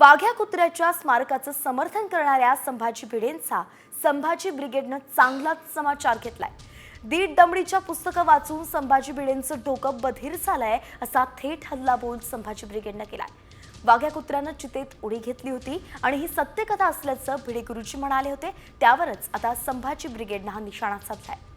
वाघ्या कुत्र्याच्या स्मारकाचं समर्थन करणाऱ्या संभाजी भिडेंचा संभाजी ब्रिगेडनं चांगलाच समाचार घेतलाय। दीड दमडीच्या पुस्तकं वाचून संभाजी भिडेंचं डोकं बधीर झालंय असा थेट हल्लाबोल संभाजी ब्रिगेडनं केलाय। वाघ्या कुत्र्यानं चितेत उडी घेतली होती आणि ही सत्यकथा असल्याचं भिडे गुरुजी म्हणाले होते। त्यावरच आता संभाजी ब्रिगेडनं हा निशाणा साधलाय।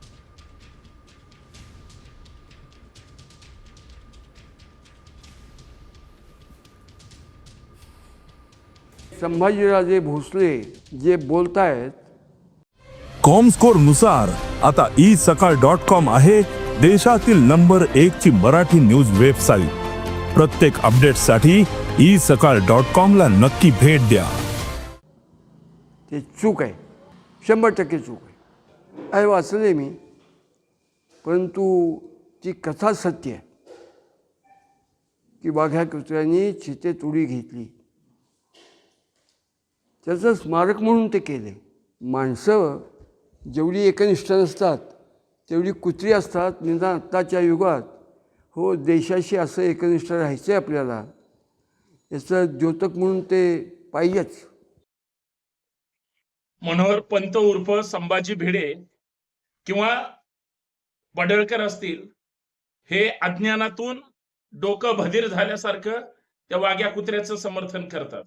संभाजीराजे भोसले जे बोलतायत कॉमस्कोर नुसार आता isakal.com आहे देशातील नंबर 1 ची मराठी न्यूज वेबसाईट। प्रत्येक अपडेटसाठी isakal.com ला नक्की भेट द्या। ते चूक आहे, 100% चूक आहे। हे वाचले मी, परंतु ती कथा सत्य आहे की वाघ्या कुत्र्यांनी चितेत उडी घेतली, त्याचं स्मारक म्हणून ते केले। माणसं जेवढी एकनिष्ठ नसतात तेवढी कुत्री असतात। निदान आत्ताच्या युगात हो देशाशी असं एकनिष्ठ राहायचं आहे आपल्याला, याचं द्योतक म्हणून ते पाहिजेच। मनोहर पंत उर्फ संभाजी भिडे किंवा पडळकर असतील, हे अज्ञानातून डोकं बधीर झाल्यासारखं त्या वाघ्या कुत्र्याचं समर्थन करतात।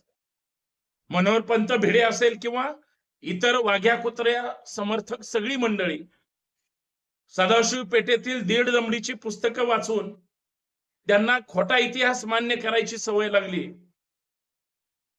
मनोहर पंत भिडे असेल किंवा इतर वाघ्या कुत्र्या समर्थक सगळी मंडळी सदाशिव पेठेतील दीड दमडीची पुस्तकं वाचून त्यांना खोटा इतिहास मान्य करायची सवय लागली।